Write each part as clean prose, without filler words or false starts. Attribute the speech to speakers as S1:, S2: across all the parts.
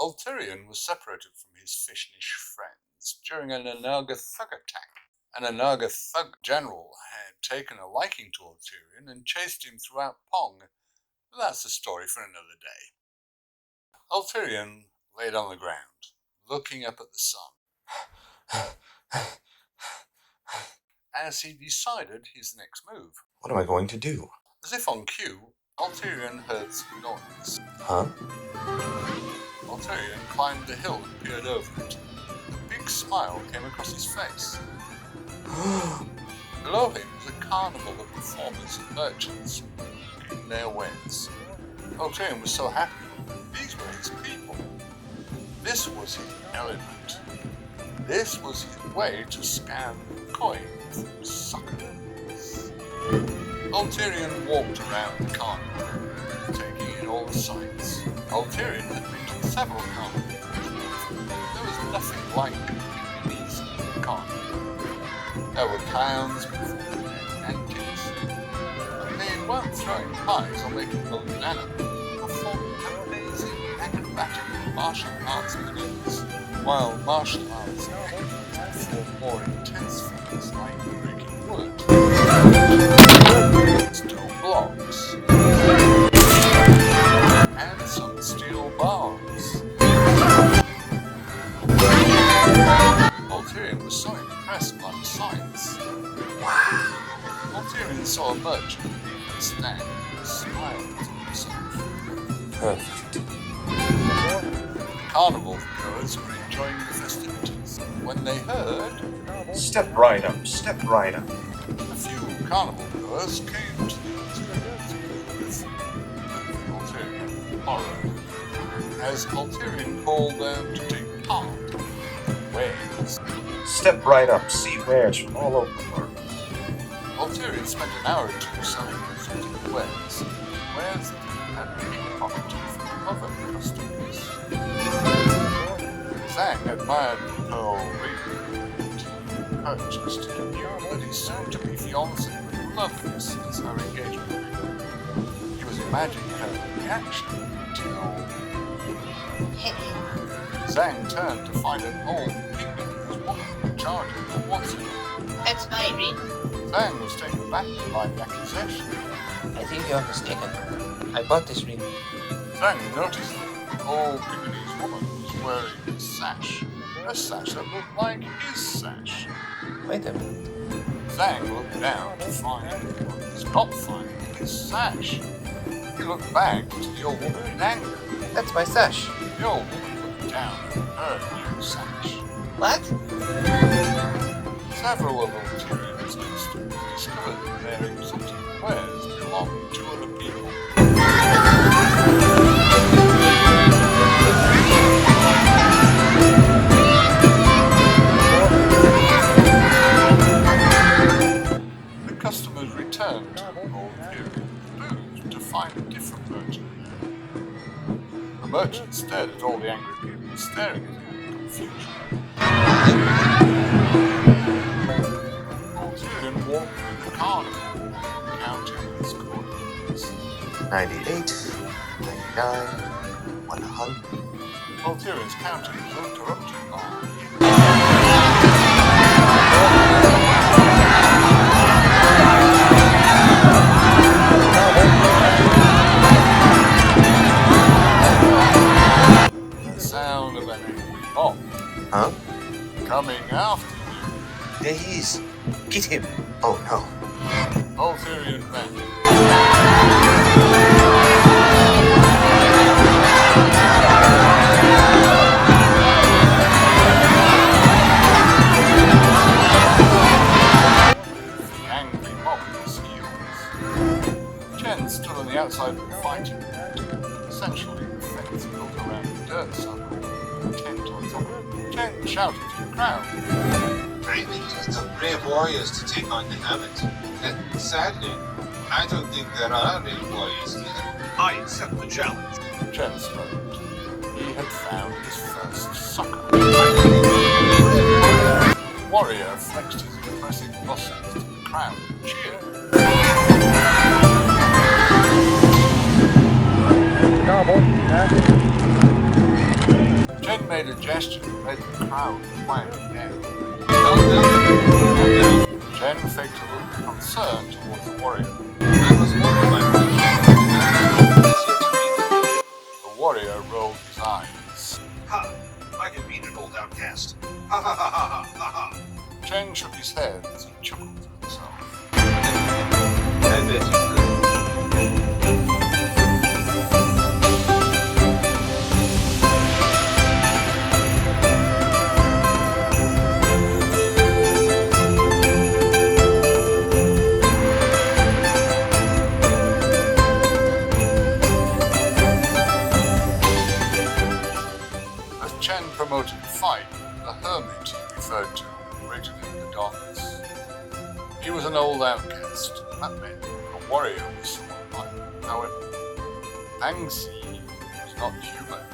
S1: Ulterion was separated from his Fishnish friends during an Anaga thug attack. An Anaga thug general had taken a liking to Ulterion and chased him throughout Pong, but that's a story for another day. Ulterion laid on the ground, looking up at the sun, as he decided his next move.
S2: What am I going to do?
S1: As if on cue, Ulterion heard some noise.
S2: Huh?
S1: Ulterion climbed the hill and peered over it. A big smile came across his face. Below him was a carnival of performers and merchants in their wares. Ulterion was so happy. These were his people. This was his element. This was his way to scam coin from suckers. Ulterion walked around the carnival, taking in all the sights. Ulterion had been to several carnivals. There was nothing like Pingonese carnival. There were clowns performing their antics, and they weren't throwing pies or making golden animals, performing amazing acrobatic martial arts maneuvers, while martial arts techniques perform more intense feats like breaking wood, stone blocks, and some steel bars. Ulterion was so impressed by the sights. Wow! Ulterion saw a merchant leave his stand and smiled to himself.
S2: Perfect.
S1: The carnival goers were enjoying the festivities when they heard...
S2: Step right up, step right up.
S1: A few carnival goers came to the Ulterion's booth. Ulterion horror, as Ulterion called them to take part in wares.
S2: Step right up, see wares from all over the world.
S1: Ulterion spent an hour or two selling exotic wares that had been pickpocketed from other customers. Zhang admired the pearl ring and purchased and knew that his soon-to-be fiancée would love this as her engagement ring. He was imagining her reaction until... Zhang turned to find an old Pingonese woman charging for what's it.
S3: That's my ring.
S1: Zhang was taken back by the accusation.
S3: I think you are mistaken. I bought this ring.
S1: Zhang noticed that the old Pingonese woman was wearing a sash that looked like his sash.
S3: Wait a minute.
S1: Zhang looked down to find he was not finding his sash. He looked back to the old woman in anger.
S3: That's my sash.
S1: The old woman looked down at her new sash.
S3: What?
S1: Several of Ulterion's customers discovered that their exotic wares belonged to other people. The customers returned to Ulterion's booth to find a different merchant there. The merchant stared at all the angry people staring at him in confusion. Ulterion walked through the carnival, counting his coins.
S2: 98, 99, 100.
S1: Ulterion's counting was interrupted by... the sound of an angry mob.
S2: Huh?
S1: Coming after you.
S2: There he is. Get him. Oh no.
S1: Ulterion ran. The angry mob at his heels. Chen stood on the outside of the fighting pit, essentially the fence built around a dirt circle with a tent on top of it. Chen shouted to the crowd.
S4: I need some brave warriors to take on the Hammett. And sadly, I don't think there are brave warriors here.
S5: I accept the challenge.
S1: Chen spoke. He had found his first sucker. Warrior flexed his impressive muscles to the crowd and cheered. gesture that made the crowd quiet again.
S4: Calm down.
S1: Chen faked a little concern towards the warrior.
S4: I was wondering my friend. That's yet to be.
S1: The warrior rolled his eyes.
S2: Ha! I can beat an old outcast. Ha ha ha ha ha ha!
S1: Chen shook his head as he chuckled to himself.
S4: I bet you could.
S1: As Chen promoted the fight, the hermit he referred to rated in the dons. He was an old outcast. That meant a warrior was someone like. However, Piangxie was not human.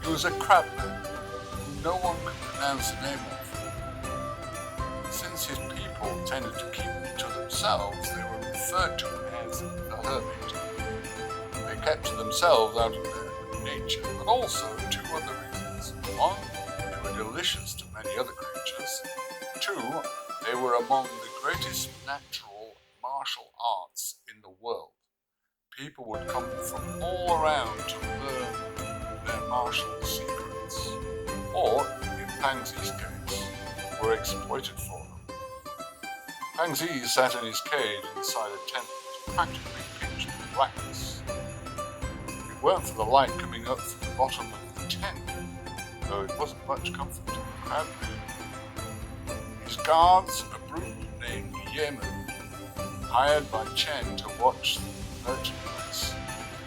S1: He was a crabman who no one could pronounce the name of. Since his people tended to keep to themselves, they were referred to as the hermit. They kept to themselves out of their nature, but also two other reasons. One, they were delicious to many other creatures. Two, they were among the greatest natural martial arts in the world. People would come from all around to learn their martial secrets, or, in Piangxie's case, were exploited for them. Piangxie sat in his cage inside a tent that was practically pitch blackness. If it weren't for the light coming up from the bottom of the tent, though it wasn't much comfort to the crabman. His guards, a brute named Yemen, hired by Chen to watch the merchandise,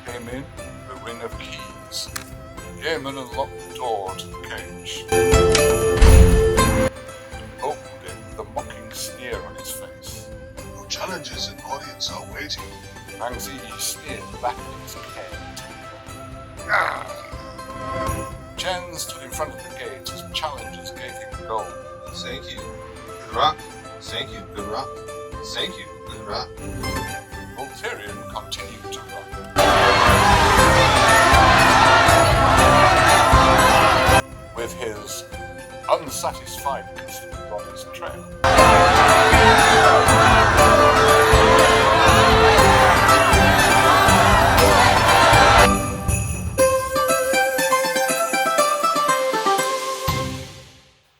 S1: came in with a ring of keys. Yemen unlocked the door to the cage, opened it with a mocking sneer on his face.
S5: Your challenges and audience are waiting.
S1: Piangxie sneered back at his caretaker. Chen stood in front of the gate as challengers gave him gold.
S4: Thank you. Good rock. Thank you. Good rock. Thank you. Good rock.
S1: Ulterion continued to run. With his unsatisfied customers on his trail.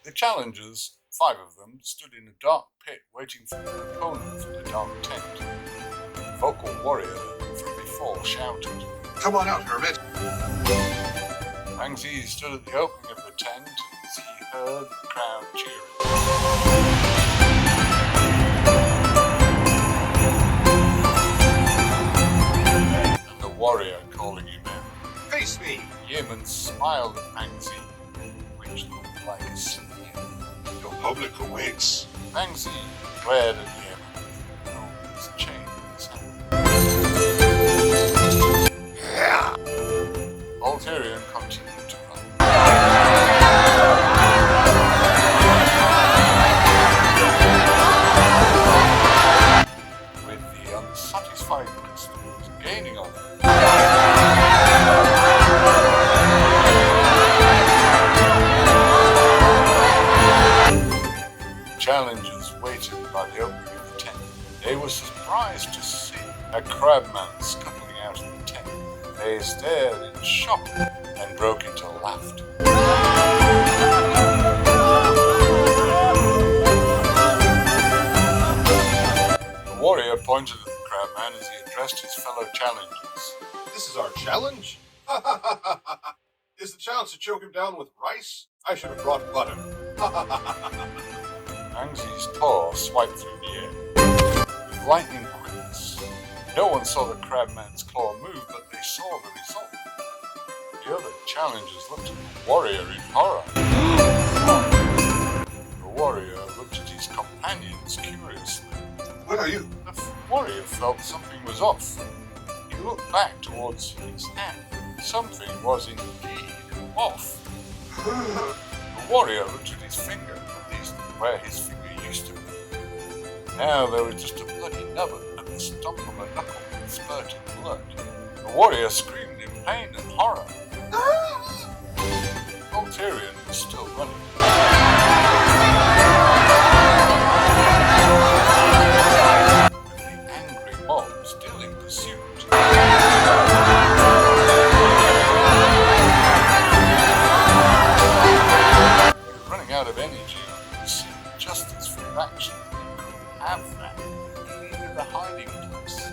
S1: The challengers, 5 of them, stood in a dark pit waiting for their opponents in the dark tent. The vocal warrior from before shouted.
S5: Come on out, hermit.
S1: Piangxie stood at the opening of the tent as he heard the crowd cheering. And the warrior calling him in.
S2: Face me!
S1: Yemen smiled at Piangxie, which looked like a sneer.
S5: Your public awaits.
S1: Piangxie glared at Yemen and held his chain in his hand. Ulterion continued to run. With the unsatisfied customers gaining on him. Challengers waited by the opening of the tent. They were surprised to see a crabman scuttling out of the tent. They stared in shock and broke into laughter. The warrior pointed at the crabman as he addressed his fellow challengers.
S5: This is our challenge? Is the challenge to choke him down with rice? I should have brought butter.
S1: Piangxie's claw swiped through the air. With lightning quickness, no one saw the crabman's claw move, but they saw the result. The other challengers looked at the warrior in horror. The warrior looked at his companions curiously.
S5: What are you?
S1: The warrior felt something was off. He looked back towards his hand. Something was indeed off. The warrior looked at his finger, at least where his finger used to be. Now there was just a bloody nub at the stump of a knuckle that spurted blood. The warrior screamed in pain and horror. Ulterion Ulterion was still running. With the angry mob still in pursuit. He was running out of energy and pursued justice for action. He couldn't have that. He needed a hiding place.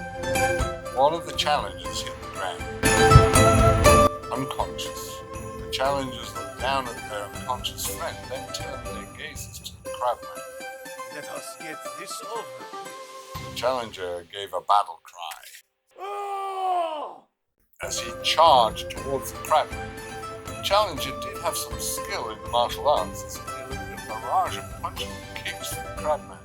S1: One of the challengers hit the ground, unconscious. The challengers looked down at their unconscious friend, then turned their gazes to the crabman.
S6: Let us get this over.
S1: The challenger gave a battle cry. As he charged towards the crabman, the challenger did have some skill in martial arts as he delivered a barrage of punches and kicks from the crabman.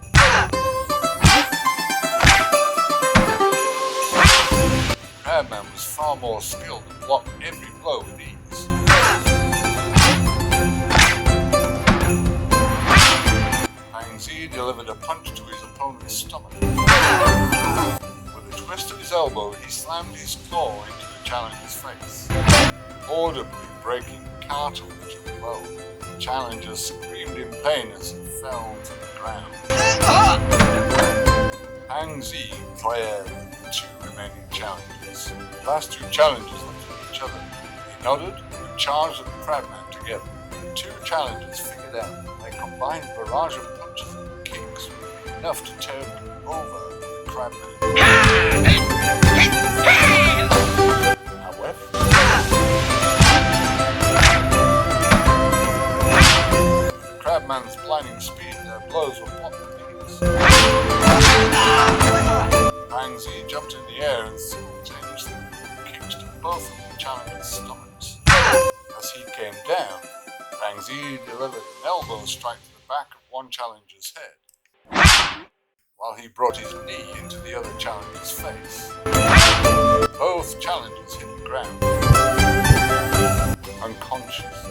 S1: The crabman was far more skilled and blocked every blow with ease. Piangxie delivered a punch to his opponent's stomach. With a twist of his elbow, he slammed his claw into the challenger's face, audibly breaking the cartilage of the bone. The challenger screamed in pain as he fell to the ground. Piangxie cleared the two remaining challengers. The last two challengers looked at each other. They nodded and charged at the crabman together. The two challengers figured out that their combined barrage of punches and kicks would be enough to turn over the crabman. However, with the crabman's blinding speed, their blows were blocked with ease. Piangxie jumped in the air and simultaneously kicks to both of the challenger's stomachs. As he came down, Piangxie delivered an elbow strike to the back of one challenger's head, while he brought his knee into the other challenger's face. Both challengers hit the ground, unconscious.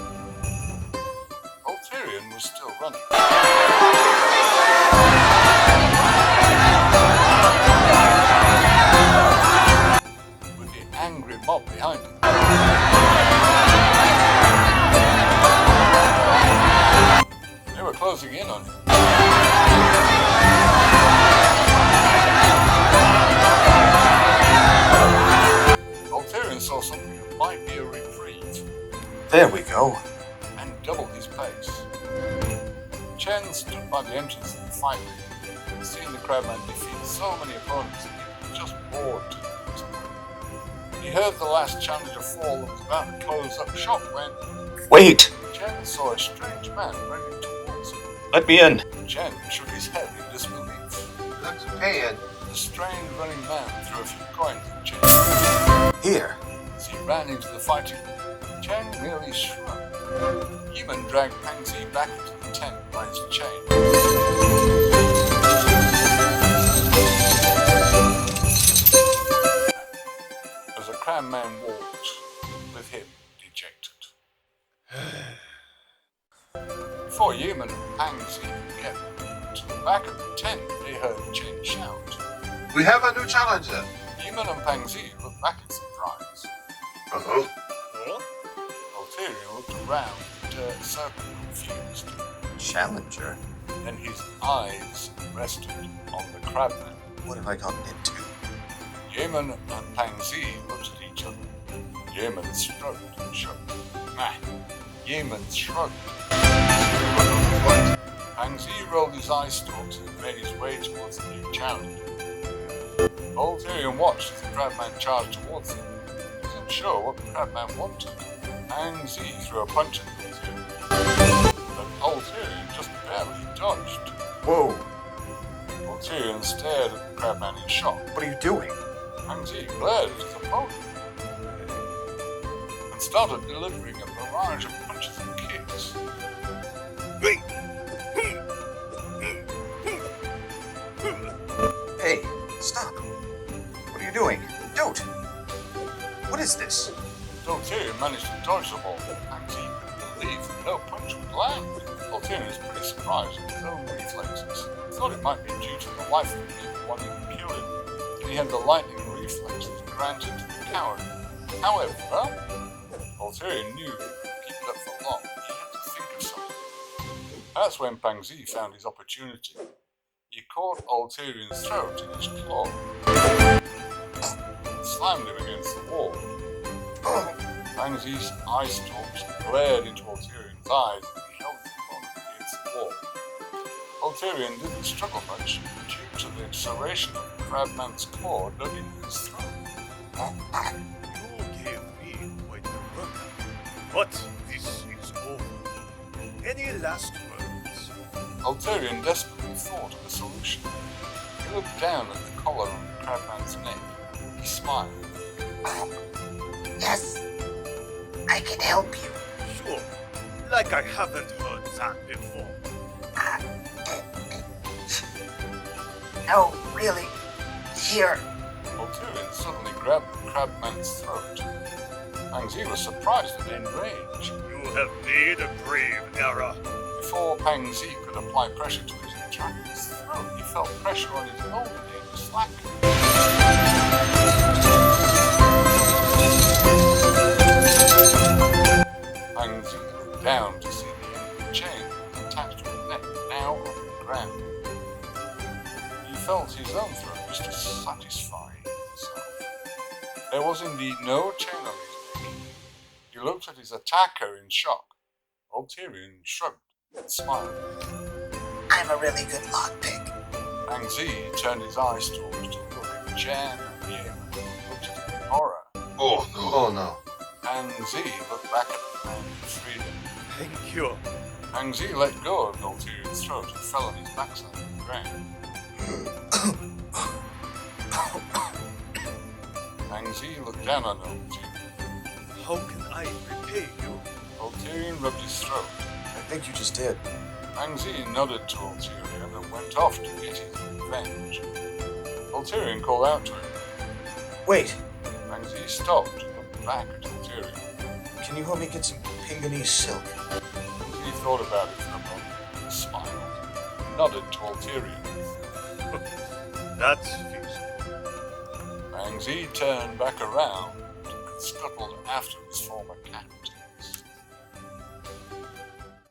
S1: Ulterion was still running. With the angry mob behind him. They were closing in on him. Ulterion saw something that might be a reprieve
S3: There we go.
S1: and doubled his pace. Chen stood by the entrance of the fight ring, and seeing the crabman defeat so many opponents, he was just bored to it. He heard the last challenger fall and was about to close up shop when
S3: Wait!
S1: Chen saw a strange man running towards him.
S3: Let me in.
S1: Chen shook his head in disbelief.
S4: Look to pay it.
S1: The strange running man threw a few coins at Chen.
S3: Here.
S1: As he ran into the fighting ring, Chen merely shrugged. Human dragged Piangxie back into the tent by his chain. As the crabman walked with him, dejected. Before Yemen and Piangxie could get to the back of the tent, they heard Chen shout.
S4: We have a new challenger.
S1: Yemen and Piangxie looked back in surprise.
S4: Uh-huh.
S1: Ulterion looked around and turned suddenly confused.
S3: Challenger?
S1: Then his eyes rested on the crabman.
S3: What have I gotten into?
S1: Yemen and Piangxie looked at each other. Yemen shrugged and shrugged. Yemen shrugged. Piangxie rolled his eye stalks and made his way towards the new challenger. Ulterion watched as the crabman charged towards him. He wasn't sure what the crabman wanted. Piangxie threw a punch at Ulterion, but Ulterion just barely dodged.
S3: Whoa!
S1: Ulterion stared at the crabman in shock.
S3: What are you doing?
S1: Piangxie glared at his opponent and started delivering a barrage of punches and kicks.
S3: Hey, stop! What are you doing? Don't! What is this?
S1: Ulterion managed to dodge the ball. Piangxie couldn't believe that no punch would land. Ulterion was pretty surprised at his own reflexes. He thought it might be due to the wife of the people wanting to kill him. He had the lightning reflexes granted to the coward. However, Ulterion knew he couldn't keep it up for long. He had That's when Piangxie found his opportunity. He caught Ulterion's throat in his claw, and slammed him against the wall. Piangxie's eye stalks glared into Ulterion's eyes and he held his opponent against the wall. Ulterion didn't struggle much due to the acceleration of the crabman's claw dug into his throat.
S6: You gave me quite the workout. But this is over. Any last words?
S1: Ulterion desperately thought of a solution. He looked down at the collar on the crabman's neck. He smiled.
S7: Yes, I can help you.
S6: Sure. Like I haven't heard that before.
S7: No, really. Here.
S1: Ulterion suddenly grabbed the crabman's throat. Piangxie was surprised and enraged.
S6: You have made a grave error.
S1: Before Piangxie could apply pressure to his attractor's throat, he felt pressure on his own and it was slack. Piangxie looked down to see the end of the chain attached to his neck, now on the ground. He felt his own throat just to satisfy himself. There was indeed no chain on his neck. He looked at his attacker in shock. Ulterion shrugged and smiled.
S7: I'm a really good lockpick.
S1: Piangxie turned his eyes towards the look Jan and Pierre looked at him in horror.
S4: Oh no. Oh no.
S1: Piangxie looked back at the man who freed him.
S6: Thank you.
S1: Piangxie let go of Ulterion's throat and fell on his backside on the ground. Piangxie looked down on Ulterion.
S6: How can I repay you?
S1: Ulterion rubbed his throat.
S3: I think you just did.
S1: Piangxie nodded to Ulterion and went off to get his revenge. Ulterion called out to him.
S3: Wait,
S1: Piangxie stopped and looked back at Ulterion.
S3: can you help me get some Pingonese silk?
S1: He thought about it for a moment and smiled, and nodded to Ulterion.
S6: That's feasible.
S1: Piangxie turned back around and scuttled after his former captor.